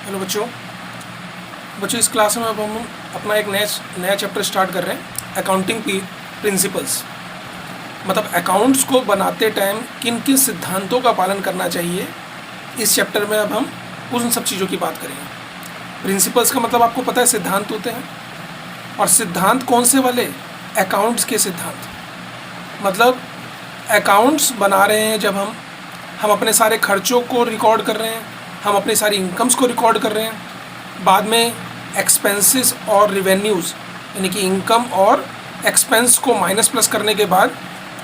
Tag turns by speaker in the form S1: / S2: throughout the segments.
S1: Hello बच्चों। इस class में अब हम अपना एक नया चैप्टर स्टार्ट कर रहे हैं, अकाउंटिंग प्रिंसिपल्स। मतलब अकाउंट्स को बनाते टाइम किन किन सिद्धांतों का पालन करना चाहिए। इस चैप्टर में अब हम उन सब चीज़ों की बात करेंगे। प्रिंसिपल्स का मतलब आपको पता है सिद्धांत होते हैं, और सिद्धांत कौन से वाले? अकाउंट्स के सिद्धांत। मतलब अकाउंट्स बना रहे हैं जब हम अपने सारे खर्चों को रिकॉर्ड कर रहे हैं, हम अपनी सारी इनकम्स को रिकॉर्ड कर रहे हैं। बाद में एक्सपेंसेस और रिवेन्यूज़, यानी कि इनकम और एक्सपेंस को माइनस प्लस करने के बाद,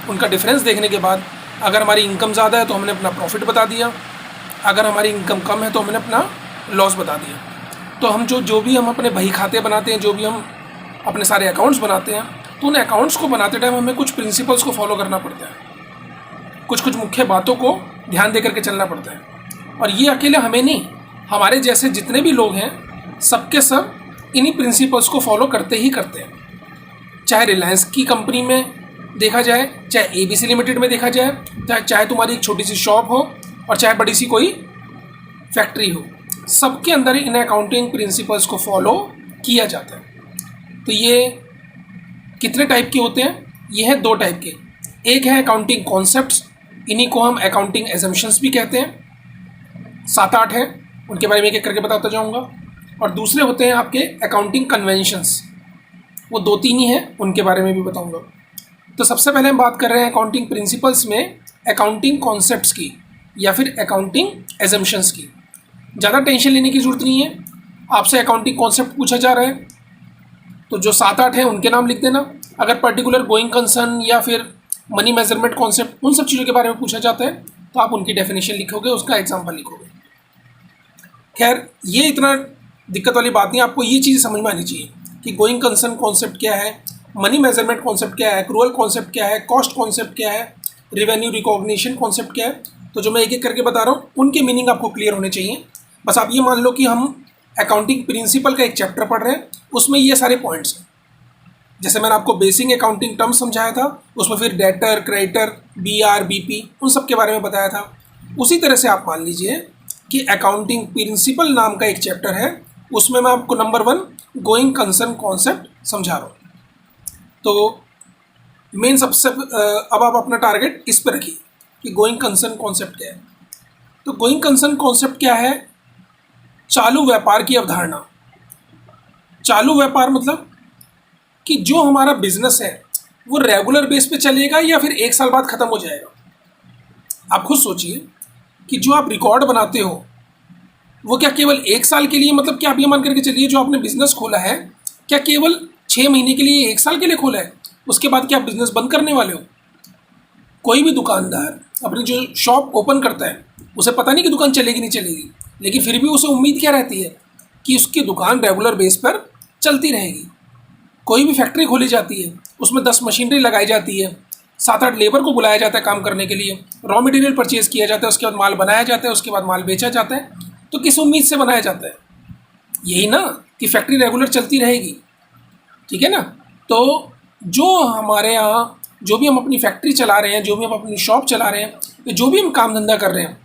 S1: उनका डिफरेंस देखने के बाद, अगर हमारी इनकम ज़्यादा है तो हमने अपना प्रॉफिट बता दिया, अगर हमारी इनकम कम है तो हमने अपना लॉस बता दिया। तो हम जो भी हम अपने बही खाते बनाते हैं, जो भी हम अपने सारे अकाउंट्स बनाते हैं, तो उन अकाउंट्स को बनाते टाइम हमें कुछ प्रिंसिपल्स को फॉलो करना पड़ता है, कुछ मुख्य बातों को ध्यान दे करके चलना पड़ता है। और ये अकेले हमें नहीं, हमारे जैसे जितने भी लोग हैं सबके सब इन्हीं प्रिंसिपल्स को फॉलो करते ही करते हैं। चाहे रिलायंस की कंपनी में देखा जाए, चाहे ABC लिमिटेड में देखा जाए, चाहे तुम्हारी एक छोटी सी शॉप हो और चाहे बड़ी सी कोई फैक्ट्री हो, सबके अंदर इन अकाउंटिंग प्रिंसिपल्स को फॉलो किया जाता है। तो ये कितने टाइप के होते हैं? ये है 2 टाइप के। एक है अकाउंटिंग कॉन्सेप्ट्स, इन्हीं को हम अकाउंटिंग एजम्पशंस भी कहते हैं। 7-8 हैं, उनके बारे में एक एक करके बताता जाऊंगा। और दूसरे होते हैं आपके अकाउंटिंग कन्वेंशंस, वो 2-3 ही हैं, उनके बारे में भी बताऊंगा। तो सबसे पहले हम बात कर रहे हैं अकाउंटिंग प्रिंसिपल्स में अकाउंटिंग कॉन्सेप्ट्स की या फिर अकाउंटिंग एजम्पशंस की। ज़्यादा टेंशन लेने की ज़रूरत नहीं है। आपसे अकाउंटिंग कॉन्सेप्ट पूछा जा रहा है तो जो 7-8 हैं उनके नाम लिख देना। अगर पर्टिकुलर गोइंग कंसर्न या फिर मनी मेजरमेंट कॉन्सेप्ट, उन सब चीज़ों के बारे में पूछा जाता है तो आप उनकी डेफिनेशन लिखोगे, उसका एग्जाम्पल लिखोगे। खैर, ये इतना दिक्कत वाली बात नहीं, आपको ये चीज़ समझ में आनी चाहिए कि गोइंग कंसर्न कॉन्सेप्ट क्या है, मनी मेजरमेंट कॉन्सेप्ट क्या है, एक्रूअल कॉन्सेप्ट क्या है, कॉस्ट कॉन्सेप्ट क्या है, रेवेन्यू रिकॉग्निशन कॉन्सेप्ट क्या है। तो जो मैं एक एक करके बता रहा हूँ उनके मीनिंग आपको क्लियर होने चाहिए। बस आप ये मान लो कि हम अकाउंटिंग प्रिंसिपल का एक चैप्टर पढ़ रहे हैं, उसमें ये सारे पॉइंट्स हैं। जैसे मैंने आपको बेसिक अकाउंटिंग टर्म समझाया था, उसमें फिर डेटर, क्रेडिटर, BR, BP, उन सब के बारे में बताया था। उसी तरह से आप मान लीजिए कि अकाउंटिंग प्रिंसिपल नाम का एक चैप्टर है, उसमें मैं आपको नंबर 1 गोइंग कंसर्न कॉन्सेप्ट समझा रहा हूँ। तो मेन सबसे अब आप अपना टारगेट इस पर रखिए कि गोइंग कंसर्न कॉन्सेप्ट क्या है। तो गोइंग कंसर्न कॉन्सेप्ट क्या है? चालू व्यापार की अवधारणा। चालू व्यापार मतलब कि जो हमारा बिजनेस है वो रेगुलर बेस पे चलेगा या फिर 1 साल बाद ख़त्म हो जाएगा। आप खुद सोचिए कि जो आप रिकॉर्ड बनाते हो वो क्या केवल 1 साल के लिए, मतलब क्या आप ये मान करके चलिए जो आपने बिजनेस खोला है क्या केवल 6 महीने के लिए, 1 साल के लिए खोला है, उसके बाद क्या आप बिजनेस बंद करने वाले हो? कोई भी दुकानदार अपनी जो शॉप ओपन करता है उसे पता नहीं कि दुकान चलेगी नहीं चलेगी, लेकिन फिर भी उसे उम्मीद क्या रहती है कि उसकी दुकान रेगुलर बेस पर चलती रहेगी। कोई भी फैक्ट्री खोली जाती है, उसमें 10 मशीनरी लगाई जाती है, 7-8 लेबर को बुलाया जाता है काम करने के लिए, रॉ मटेरियल परचेज किया जाता है, उसके बाद माल बनाया जाता है, उसके बाद माल बेचा जाता है। तो किस उम्मीद से बनाया जाता है? यही ना कि फैक्ट्री रेगुलर चलती रहेगी, ठीक है ना। तो जो हमारे यहाँ, जो भी हम अपनी फैक्ट्री चला रहे हैं, जो भी हम अपनी शॉप चला रहे हैं, जो भी हम काम धंधा कर रहे हैं,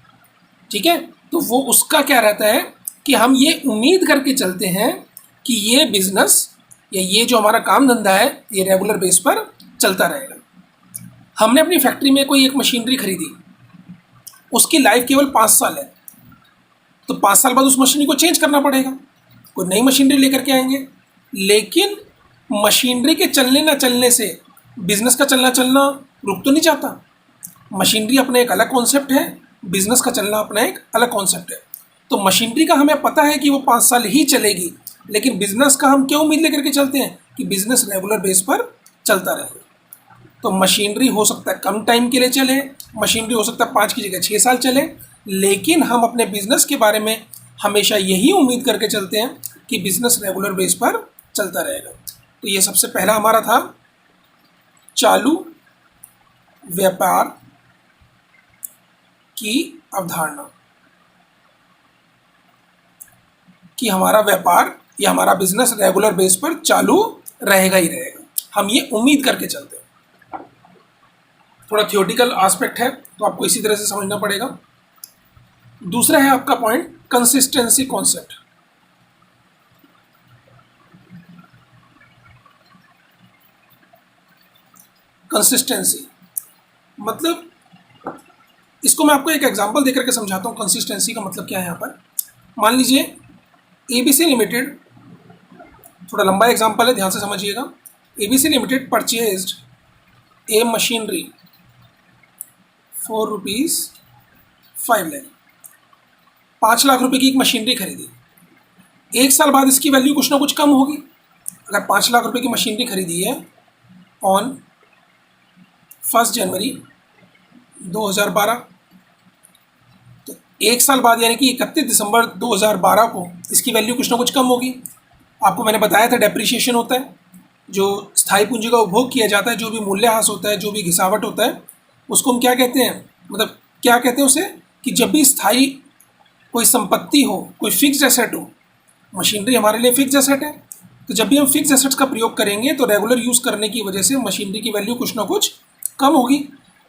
S1: ठीक है, तो वो उसका क्या रहता है कि हम ये उम्मीद करके चलते हैं कि ये बिजनेस या ये जो हमारा काम धंधा है ये रेगुलर बेस पर चलता रहेगा। हमने अपनी फैक्ट्री में कोई एक मशीनरी खरीदी, उसकी लाइफ केवल 5 साल है, तो 5 साल बाद उस मशीनरी को चेंज करना पड़ेगा, कोई नई मशीनरी लेकर के आएंगे। लेकिन मशीनरी के चलने ना चलने से बिजनेस का चलना रुक तो नहीं जाता। मशीनरी अपना एक अलग कॉन्सेप्ट है, बिजनेस का चलना अपना एक अलग कॉन्सेप्ट है। तो मशीनरी का हमें पता है कि वो 5 साल ही चलेगी, लेकिन बिजनेस का हम क्यों उम्मीद लेकर के चलते हैं कि बिजनेस रेगुलर बेस पर चलता रहे। तो मशीनरी हो सकता है कम टाइम के लिए चले, मशीनरी हो सकता है 5 की जगह 6 साल चले, लेकिन हम अपने बिजनेस के बारे में हमेशा यही उम्मीद करके चलते हैं कि बिजनेस रेगुलर बेस पर चलता रहेगा। तो ये सबसे पहला हमारा था चालू व्यापार की अवधारणा, कि हमारा व्यापार या हमारा बिजनेस रेगुलर बेस पर चालू रहेगा ही रहेगा, हम ये उम्मीद करके चलते हैं। थोड़ा थियोटिकल एस्पेक्ट है तो आपको इसी तरह से समझना पड़ेगा। दूसरा है आपका पॉइंट कंसिस्टेंसी कॉन्सेप्ट। कंसिस्टेंसी, मतलब इसको मैं आपको एक एग्जांपल देकर के समझाता हूँ कंसिस्टेंसी का मतलब क्या है यहाँ पर। मान लीजिए एबीसी लिमिटेड, थोड़ा लंबा एग्जांपल है, ध्यान से समझिएगा। ABC limited purchased A machinery for ₹5 lakh, 5 lakh रुपए की एक मशीनरी खरीदी। एक साल बाद इसकी वैल्यू कुछ ना कुछ कम होगी। अगर 5 लाख रुपए की मशीनरी खरीदी है ऑन 1 जनवरी 2012, तो एक साल बाद यानी कि 31 दिसंबर 2012 को इसकी वैल्यू कुछ ना कुछ कम होगी। आपको मैंने बताया था डेप्रिसिएशन होता है, जो स्थायी पूंजी का उपभोग किया जाता है, जो भी मूल्यह्रास होता है, जो भी घिसावट होता है, उसको हम क्या कहते हैं, मतलब क्या कहते हैं उसे, कि जब भी स्थायी कोई संपत्ति हो, कोई फिक्स्ड एसेट हो, मशीनरी हमारे लिए फिक्स्ड एसेट है, तो जब भी हम फिक्स्ड एसेट्स का प्रयोग करेंगे तो रेगुलर यूज़ करने की वजह से मशीनरी की वैल्यू कुछ ना कुछ कम होगी।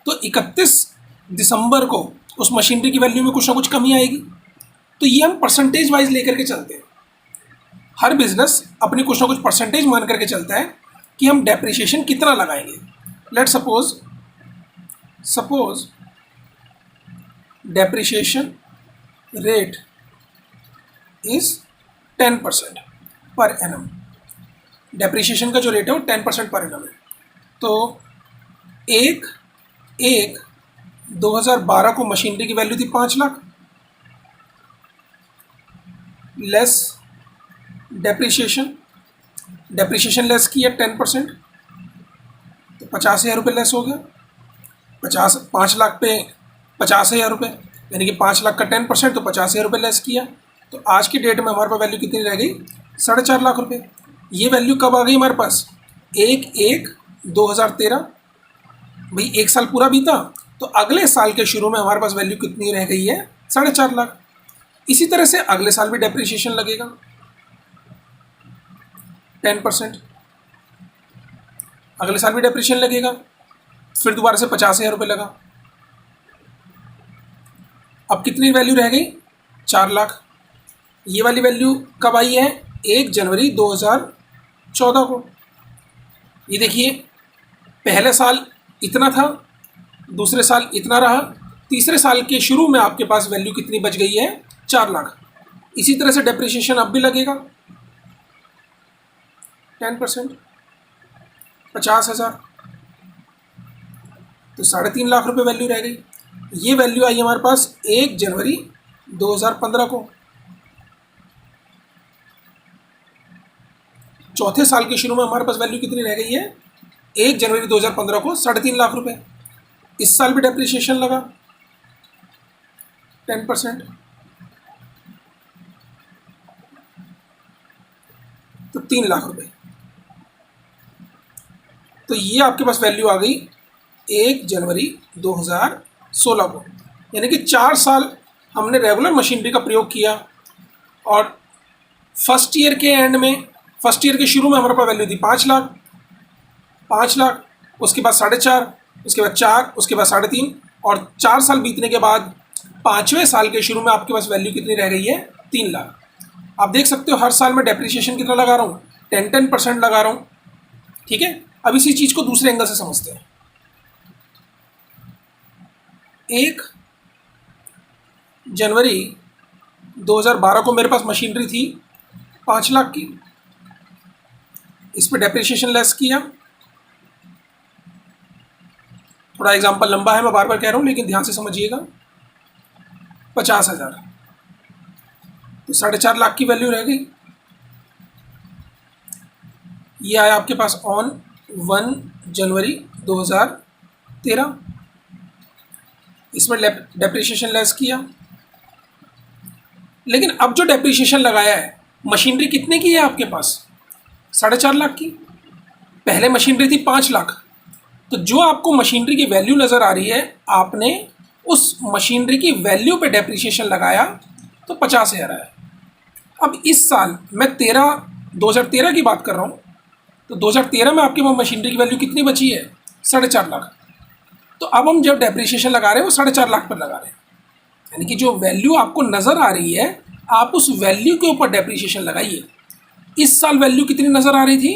S1: तो 31 दिसंबर को उस मशीनरी की वैल्यू में कुछ ना कुछ कमी आएगी। तो ये हम परसेंटेज वाइज लेकर के चलते हैं। हर बिजनेस अपनी कुछ ना कुछ परसेंटेज मान करके चलता है कि हम डेप्रिसिएशन कितना लगाएंगे। Let suppose depreciation rate is 10% per annum. Depreciation का जो रेट है वो 10% पर एनम है। तो एक 2012 को मशीनरी की वैल्यू थी 5 लाख, लेस डेप्रिसिएशन लेस किया 10%, तो 50,000 रुपये लेस हो गया। 5 लाख पे 50,000 रुपये, यानी कि 5 लाख का 10%, तो 50,000 रुपये लेस किया। तो आज की डेट में हमारे पास वैल्यू कितनी रह गई, 4.5 लाख रुपये। ये वैल्यू कब आ गई हमारे पास, 1/1/2013। भाई एक साल पूरा बीता, तो अगले साल के शुरू में हमारे पास वैल्यू कितनी रह गई है, 4.5 लाख। इसी तरह से अगले साल भी डेप्रिसिएशन लगेगा 10%, अगले साल भी डेप्रिसिएशन लगेगा, फिर दोबारा से 50,000 रुपये लगा। अब कितनी वैल्यू रह गई, 4 लाख। ये वाली वैल्यू कब आई है, 1 जनवरी 2014 को। ये देखिए, पहले साल इतना था, दूसरे साल इतना रहा, तीसरे साल के शुरू में आपके पास वैल्यू कितनी बच गई है, 4 लाख। इसी तरह से डेप्रिसिएशन अब भी लगेगा 10%, 50,000, तो 3.5 लाख रुपए वैल्यू रह गई। ये वैल्यू आई हमारे पास 1 जनवरी 2015 को। चौथे साल के शुरू में हमारे पास वैल्यू कितनी रह गई है, 1 जनवरी 2015 को 3.5 लाख रुपए। इस साल भी डेप्रिसिएशन लगा 10%, तो 3 लाख रुपए। तो ये आपके पास वैल्यू आ गई 1 जनवरी 2016 को। यानी कि 4 साल हमने रेगुलर मशीनरी का प्रयोग किया, और फर्स्ट ईयर के एंड में, फर्स्ट ईयर के शुरू में हमारे पास वैल्यू थी 5 लाख, उसके बाद 4.5, उसके बाद 4, उसके बाद 3.5, और 4 साल बीतने के बाद 5वें साल के शुरू में आपके पास वैल्यू कितनी रह गई है, 3 लाख। आप देख सकते हो हर साल में डेप्रिसिएशन कितना लगा रहा हूँ, 10% लगा रहा हूँ। ठीक है, अब इसी चीज़ को दूसरे एंगल से समझते हैं। 1 जनवरी 2012 को मेरे पास मशीनरी थी 5 लाख की, इस पर डेप्रिसिएशन लेस किया। थोड़ा एग्जांपल लंबा है, मैं बार बार कह रहा हूँ, लेकिन ध्यान से समझिएगा। 50,000, तो 4.5 लाख की वैल्यू रह गई। ये आया आपके पास ऑन 1 जनवरी 2013, इसमें डेप्रिसिएशन लेस किया। लेकिन अब जो डेप्रिसिएशन लगाया है, मशीनरी कितने की है आपके पास, 4.5 लाख की। पहले मशीनरी थी 5 लाख, तो जो आपको मशीनरी की वैल्यू नज़र आ रही है, आपने उस मशीनरी की वैल्यू पे डेप्रिसिएशन लगाया, तो 50,000 आया। अब इस साल मैं 2013 की बात कर रहा हूँ, तो 2013 में आपके पास मशीनरी की वैल्यू कितनी बची है, 4.5 लाख। तो अब हम जब डेप्रिसिएशन लगा रहे हैं वो 4.5 लाख पर लगा रहे हैं, यानी कि जो वैल्यू आपको नज़र आ रही है, आप उस वैल्यू के ऊपर डेप्रिसिएशन लगाइए। इस साल वैल्यू कितनी नज़र आ रही थी,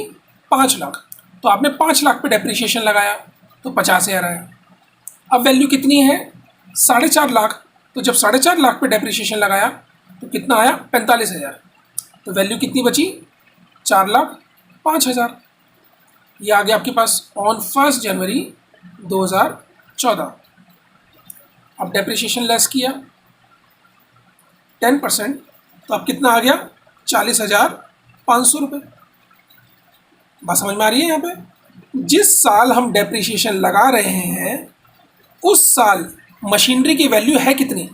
S1: 5 लाख, तो आपने 5 लाख पे डेप्रिसिएशन लगाया। तो 50,000 आया। अब वैल्यू कितनी है? 4.5 लाख। तो जब 4.5 लाख पे डेप्रिसिएशन लगाया तो कितना आया? 45,000। तो वैल्यू कितनी बची? 4,05,000। ये आ गया आपके पास ऑन 1 जनवरी 2014। अब डेप्रिसिएशन लेस किया 10%, तो अब कितना आ गया? 40,500 रुपये। बात समझ में आ रही है? यहाँ पे जिस साल हम डेप्रिसिएशन लगा रहे हैं उस साल मशीनरी की वैल्यू है कितनी?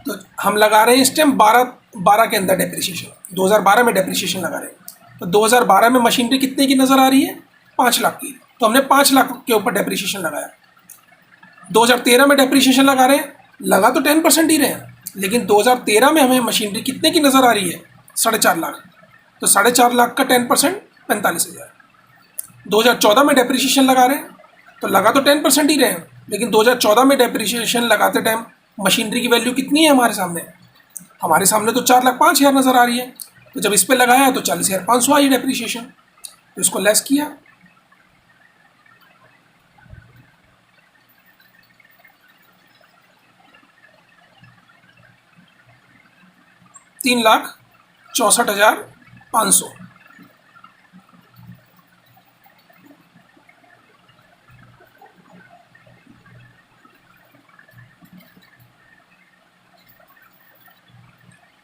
S1: तो हम लगा रहे हैं इस टाइम 12 के अंदर डेप्रिसिएशन, 2012 में डेप्रिसिएशन लगा रहे हैं। तो 2012 में मशीनरी कितने की नज़र आ रही है? 5 लाख की। तो हमने 5 लाख के ऊपर डेप्रिसिएशन लगाया। 2013 में डेप्रिसिएशन लगा रहे हैं, लगा तो 10% ही रहे हैं, लेकिन 2013 में हमें मशीनरी कितने की नज़र आ रही है? 4.5 लाख। तो 4.5 लाख का 10% 45,000। 2014 में डेप्रिसिएशन लगा रहे हैं, तो लगा तो 10% ही रहे हैं, लेकिन 2014 में डेप्रिसिएशन लगाते टाइम मशीनरी की वैल्यू कितनी है हमारे सामने? हमारे सामने तो 4,05,000 नज़र आ रही है। तो जब इस पर लगाया तो 40,500 आई डेप्रिसिएशन, तो इसको लेस किया। $3,64,500।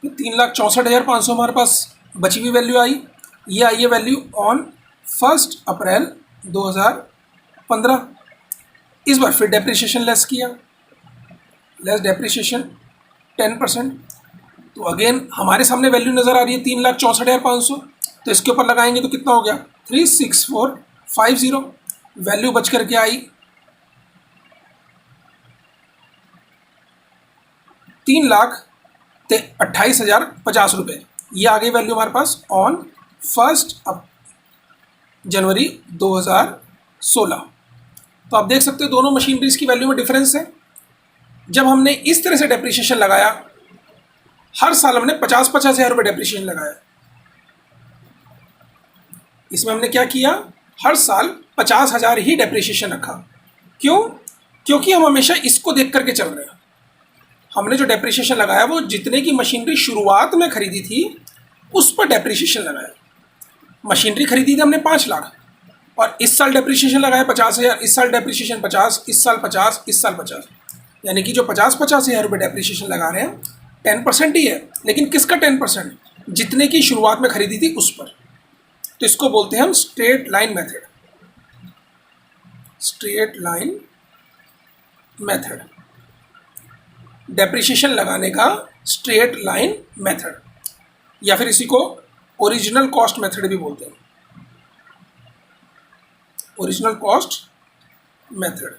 S1: तो 3,64,500 हमारे पास बची हुई वैल्यू आई। ये आई है वैल्यू ऑन 1 अप्रैल 2015। इस बार फिर डेप्रिसिएशन लेस किया, लेस डेप्रिसिएशन 10%। तो अगेन हमारे सामने वैल्यू नज़र आ रही है 3,64,500। तो इसके ऊपर लगाएंगे तो कितना हो गया? 3,64,50। वैल्यू बच करके आई 3,28,050 रुपये। ये आ गई वैल्यू हमारे पास ऑन 1 जनवरी 2016। तो आप देख सकते हो दोनों मशीनरीज की वैल्यू में डिफरेंस है। जब हमने इस तरह से डेप्रिसिएशन लगाया, हर साल हमने 50-50 हज़ार रुपये डेप्रिसिएशन लगाया। इसमें हमने क्या किया? हर साल 50,000 ही डेप्रिसिएशन रखा। क्यों? क्योंकि हम हमेशा इसको देख करके चल रहे हैं। हमने जो डेप्रिसिएशन लगाया वो जितने की मशीनरी शुरुआत में खरीदी थी उस पर डेप्रिसिएशन लगाया। मशीनरी खरीदी थी हमने 5 लाख, और इस साल डेप्रिसिएशन लगाया 50,000, इस साल डेप्रिसिएशन 50, इस साल 50, इस साल 50। यानी कि जो 50-50 हज़ार रुपये डेप्रिसिएशन लगा रहे हैं 10% ही है, लेकिन किसका 10%? जितने की शुरुआत में खरीदी थी उस पर। तो इसको बोलते हैं हम straight line method. Straight line method, depreciation लगाने का स्ट्रेट लाइन मेथड, या फिर इसी को ओरिजिनल कॉस्ट मेथड भी बोलते हैं। Original cost method,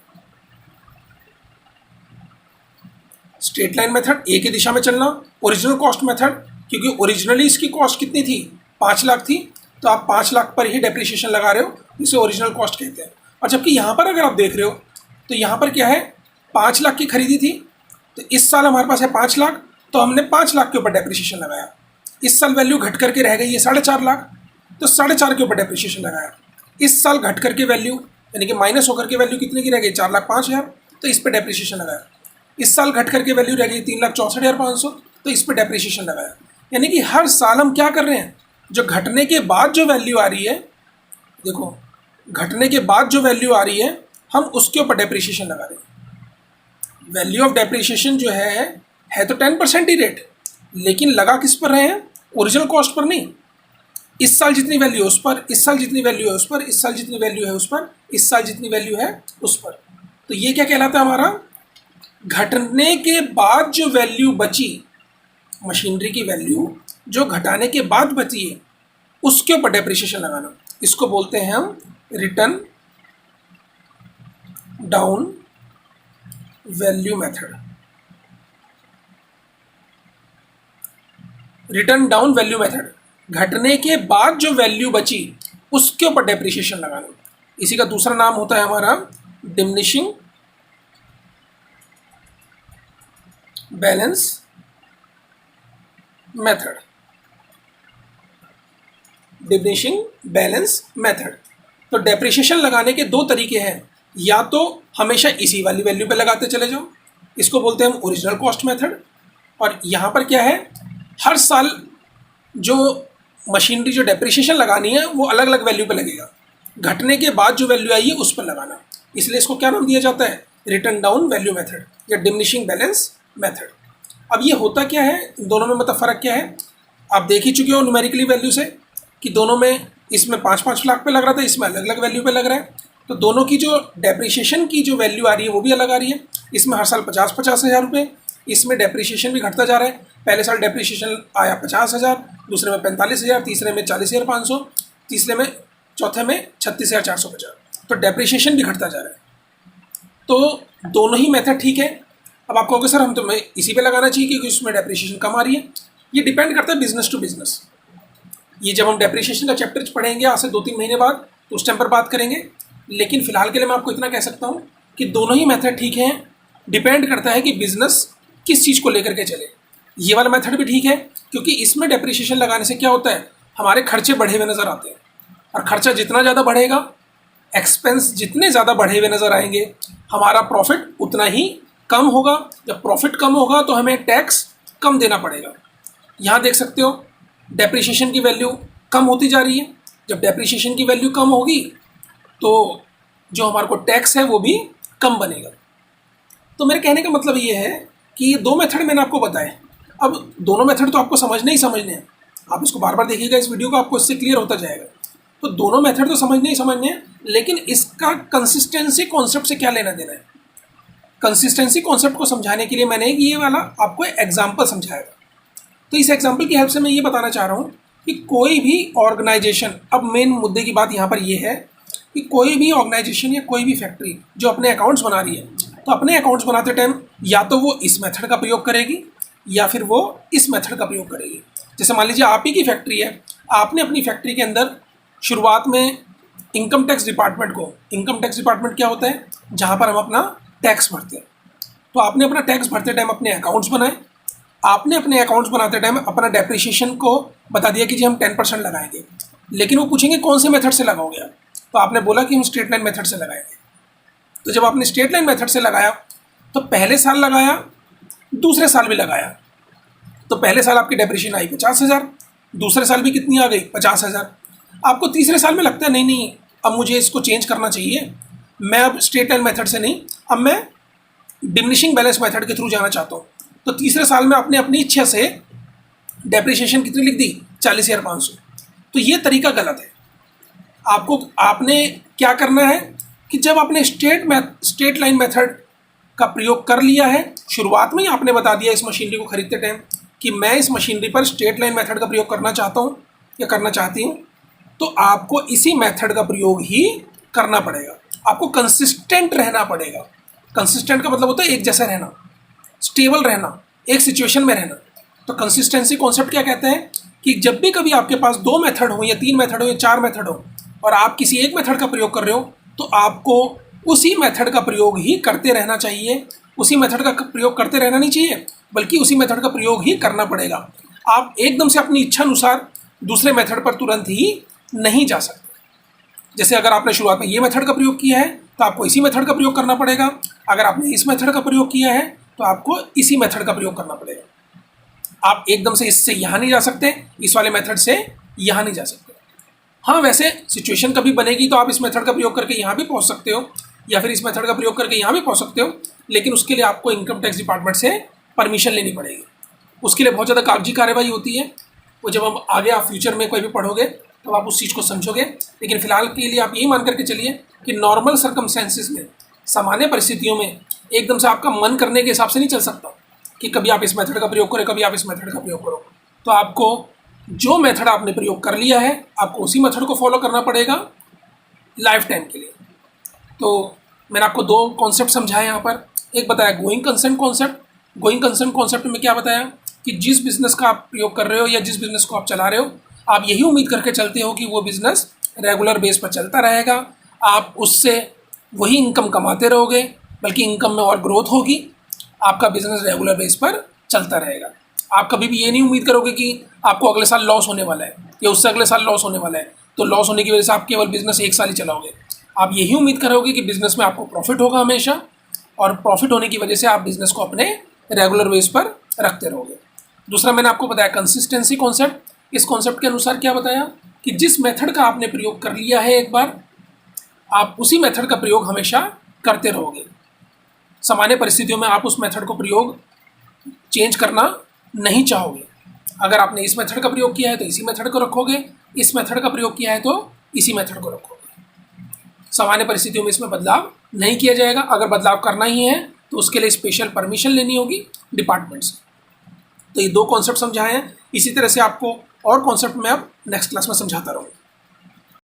S1: straight line method एक ही दिशा में चलना। ओरिजिनल कॉस्ट मेथड, क्योंकि ओरिजिनली इसकी कॉस्ट कितनी थी? 5 लाख थी, तो आप 5 लाख पर ही डेप्रिसिएशन लगा रहे हो, इसे ओरिजिनल कॉस्ट कहते हैं। और जबकि यहाँ पर अगर आप देख रहे हो तो यहाँ पर क्या है? 5 लाख की खरीदी थी, तो इस साल हमारे पास है 5 लाख, तो हमने 5 लाख के ऊपर डेप्रिसिएशन लगाया। इस साल वैल्यू घट करके रह गई है 4.5 लाख, तो 4.5 के ऊपर डेप्रिसिएशन लगाया। इस साल घट करके वैल्यू यानी कि माइनस होकर के वैल्यू कितने की रह गई? 4,05,000, तो इस पर डेप्रिसिएशन लगाया। इस साल घट करके वैल्यू रह गई 3,64,500, तो इस पर डेप्रिसिएशन लगाया। यानी कि हर साल हम क्या कर रहे हैं? जो घटने के बाद जो वैल्यू आ रही है, देखो घटने के बाद जो वैल्यू आ रही है हम उसके ऊपर डेप्रिसिएशन लगा रहे हैं। वैल्यू ऑफ डेप्रिसिएशन जो है तो 10% ही रेट, लेकिन लगा किस पर रहे हैं? ओरिजिनल कॉस्ट पर नहीं। इस साल जितनी वैल्यू है उस पर, इस साल जितनी वैल्यू है उस पर, इस साल जितनी वैल्यू है उस पर, इस साल जितनी वैल्यू है उस पर। तो ये क्या कहलाता है हमारा? घटने के बाद जो वैल्यू बची, मशीनरी की वैल्यू जो घटाने के बाद बची है उसके ऊपर डेप्रिसिएशन लगाना। इसको बोलते हैं हम return down value method. Return down value method, घटने के बाद जो वैल्यू बची उसके ऊपर डेप्रिसिएशन लगाना। इसी का दूसरा नाम होता है हमारा diminishing balance method. Diminishing balance method. तो डेप्रिसिएशन लगाने के दो तरीके हैं, या तो हमेशा इसी वाली वैल्यू पे लगाते चले जाओ, इसको बोलते हैं हम ओरिजिनल कॉस्ट मेथड। और यहाँ पर क्या है, हर साल जो मशीनरी जो डेप्रिसिएशन लगानी है वो अलग अलग वैल्यू पे लगेगा, घटने के बाद जो वैल्यू आई है उस पर लगाना, इसलिए इसको क्या नाम दिया जाता है, रिटर्न डाउन वैल्यू मेथड या डिमिनिशिंग बैलेंस मेथड। अब ये होता क्या है, दोनों में मतलब फ़र्क क्या है, आप देख ही चुके हो न्यूमेरिकली वैल्यू से कि दोनों में, इसमें 5-5 लाख पे लग रहा था, इसमें अलग अलग वैल्यू पे लग रहा है। तो दोनों की जो डेप्रिसिएशन की जो वैल्यू आ रही है वो भी अलग आ रही है। इसमें हर साल 50-50 हज़ार रुपये, इसमें डेप्रिसिएशन भी घटता जा रहा है। पहले साल डेप्रिसिएशन आया 50,000, दूसरे में 45,000, तीसरे में 40,500, तीसरे में, चौथे में 36,450। तो डेप्रिसिएशन भी घटता जा रहा है। तो दोनों ही मेथड ठीक है। अब आप कहोगे सर हम तो मैं इसी पे लगाना चाहिए क्योंकि उसमें डेप्रिसिएशन कम आ रही है। ये डिपेंड करता है बिजनेस टू बिजनेस। ये जब हम डेप्रिसिएशन का चैप्टर पढ़ेंगे आज से 2-3 महीने बाद, तो उस टाइम पर बात करेंगे। लेकिन फिलहाल के लिए मैं आपको इतना कह सकता हूँ कि दोनों ही मेथड ठीक हैं। डिपेंड करता है कि बिजनेस किस चीज़ को लेकर के चले। ये वाला मेथड भी ठीक है क्योंकि इसमें डेप्रिसिएशन लगाने से क्या होता है, हमारे खर्चे बढ़े हुए नज़र आते हैं, और खर्चा जितना ज़्यादा बढ़ेगा, एक्सपेंस जितने ज़्यादा बढ़े हुए नज़र आएंगे, हमारा प्रॉफिट उतना ही कम होगा। जब प्रॉफिट कम होगा तो हमें टैक्स कम देना पड़ेगा। यहाँ देख सकते हो डेप्रिसिएशन की वैल्यू कम होती जा रही है। जब डेप्रिसिएशन की वैल्यू कम होगी तो जो हमारे को टैक्स है वो भी कम बनेगा। तो मेरे कहने का मतलब ये है कि ये दो मेथड मैंने आपको बताए। अब दोनों मेथड तो आपको समझने ही समझने हैं, आप इसको बार बार देखिएगा इस वीडियो को, आपको इससे क्लियर होता जाएगा। तो दोनों मेथड तो समझने ही समझने हैं, लेकिन इसका कंसिस्टेंसी कॉन्सेप्ट से क्या लेना देना है। कंसिस्टेंसी कॉन्सेप्ट को समझाने के लिए मैंने ये वाला आपको एग्जाम्पल समझाएगा। तो इस एग्जाम्पल की हेल्प से मैं ये बताना चाह रहा हूँ कि कोई भी ऑर्गेनाइजेशन, अब मेन मुद्दे की बात यहाँ पर ये है कि कोई भी ऑर्गेनाइजेशन या कोई भी फैक्ट्री जो अपने अकाउंट्स बना रही है, तो अपने अकाउंट्स बनाते टाइम या तो वो इस मेथड का प्रयोग करेगी या फिर वो इस मेथड का प्रयोग करेगी। जैसे मान लीजिए आप ही की फैक्ट्री है, आपने अपनी फैक्ट्री के अंदर शुरुआत में इनकम टैक्स डिपार्टमेंट को, इनकम टैक्स डिपार्टमेंट क्या होता है, जहाँ पर हम अपना टैक्स भरते हैं। तो आपने अपना टैक्स भरते टाइम अपने अकाउंट्स बनाए, आपने अपने अकाउंट्स बनाते टाइम अपना डेप्रिसिएशन को बता दिया कि जी हम 10% लगाएंगे। लेकिन वो पूछेंगे कौन से मेथड से लगाओगे आप, तो आपने बोला कि हम स्ट्रेट लाइन मेथड से लगाएंगे। तो जब आपने स्ट्रेट लाइन मेथड से लगाया तो पहले साल लगाया, दूसरे साल भी लगाया, तो पहले साल आपकी डेप्रिसिएशन आई 50,000, दूसरे साल भी कितनी आ गई 50,000। आपको तीसरे साल में लगता है नहीं नहीं अब मुझे इसको चेंज करना चाहिए, मैं अब स्ट्रेट लाइन मेथड से नहीं, अब मैं डिमिनिशिंग बैलेंस मेथड के थ्रू जाना चाहता हूँ। तो तीसरे साल में आपने अपनी इच्छा से डेप्रिसिएशन कितनी लिख दी, 40,500। तो ये तरीका गलत है। आपने क्या करना है कि जब आपने स्ट्रेट लाइन मेथड का प्रयोग कर लिया है, शुरुआत में ही आपने बता दिया इस मशीनरी को खरीदते टाइम कि मैं इस मशीनरी पर स्ट्रेट लाइन मेथड का प्रयोग करना चाहता हूँ या करना चाहती हूँ, तो आपको इसी मेथड का प्रयोग ही करना पड़ेगा। आपको कंसिस्टेंट रहना पड़ेगा। कंसिस्टेंट का मतलब होता है एक जैसा रहना, स्टेबल रहना, एक सिचुएशन में रहना। तो कंसिस्टेंसी कॉन्सेप्ट क्या कहते हैं कि जब भी कभी आपके पास 2 मेथड हो या 3 मेथड हो या 4 मेथड हो और आप किसी एक मेथड का प्रयोग कर रहे हो, तो आपको उसी मेथड का प्रयोग ही करते रहना चाहिए। उसी मेथड का प्रयोग करते रहना नहीं चाहिए, बल्कि उसी मेथड का प्रयोग ही करना पड़ेगा। आप एकदम से अपनी इच्छा अनुसार दूसरे मेथड पर तुरंत ही नहीं जा सकते। जैसे अगर आपने शुरुआत में ये मेथड का प्रयोग किया है तो आपको इसी मेथड का प्रयोग करना पड़ेगा। अगर आपने इस मेथड का प्रयोग किया है तो आपको इसी मेथड का प्रयोग करना पड़ेगा। आप एकदम से इससे यहाँ नहीं जा सकते, इस वाले मेथड से यहाँ नहीं जा सकते। हाँ, वैसे सिचुएशन कभी बनेगी तो आप इस मेथड का प्रयोग करके यहाँ भी पहुँच सकते हो या फिर इस मेथड का प्रयोग करके यहाँ भी पहुँच सकते हो, लेकिन उसके लिए आपको इनकम टैक्स डिपार्टमेंट से परमिशन लेनी पड़ेगी। उसके लिए बहुत ज़्यादा कागजी कार्यवाही होती है, वो जब हम आगे आप फ्यूचर में कोई भी पढ़ोगे तो आप उस चीज़ को समझोगे। लेकिन फिलहाल के लिए आप यही मान करके चलिए कि नॉर्मल सर्कमस्टेंसेस में, सामान्य परिस्थितियों में एकदम से आपका मन करने के हिसाब से नहीं चल सकता कि कभी आप इस मेथड का प्रयोग करें, कभी आप इस मेथड का प्रयोग करो। तो आपको जो मेथड आपने प्रयोग कर लिया है, आपको उसी मेथड को फॉलो करना पड़ेगा लाइफ टाइम के लिए। तो मैंने आपको 2 कॉन्सेप्ट समझाए यहाँ पर। एक बताया going concern concept. Going concern concept में क्या बताया कि जिस बिज़नेस का आप प्रयोग कर रहे हो या जिस बिज़नेस को आप चला रहे हो, आप यही उम्मीद करके चलते हो कि वो बिज़नेस रेगुलर बेस पर चलता रहेगा, आप उससे वही इनकम कमाते रहोगे, बल्कि इनकम में और ग्रोथ होगी, आपका बिज़नेस रेगुलर बेस पर चलता रहेगा। आप कभी भी ये नहीं उम्मीद करोगे कि आपको अगले साल लॉस होने वाला है या उससे अगले साल लॉस होने वाला है, तो लॉस होने की वजह से आप केवल बिज़नेस 1 साल ही चलाओगे। आप यही उम्मीद करोगे कि बिजनेस में आपको प्रॉफिट होगा हमेशा, और प्रॉफिट होने की वजह से आप बिजनेस को अपने रेगुलर बेस पर रखते रहोगे। दूसरा मैंने आपको बताया कंसिस्टेंसी कॉन्सेप्ट। इस कॉन्सेप्ट के अनुसार क्या बताया कि जिस मेथड का आपने प्रयोग कर लिया है एक बार, आप उसी मेथड का प्रयोग हमेशा करते रहोगे। सामान्य परिस्थितियों में आप उस मेथड को प्रयोग चेंज करना नहीं चाहोगे। अगर आपने इस मेथड का प्रयोग किया है तो इसी मेथड को रखोगे, इस मेथड का प्रयोग किया है तो इसी मेथड को रखोगे। सामान्य परिस्थितियों में इसमें बदलाव नहीं किया जाएगा। अगर बदलाव करना ही है तो उसके लिए स्पेशल परमिशन लेनी होगी डिपार्टमेंट से। तो ये दो कॉन्सेप्ट समझाए हैं। इसी तरह से आपको और कॉन्सेप्ट मैं अब नेक्स्ट क्लास में समझाता रहूँगा।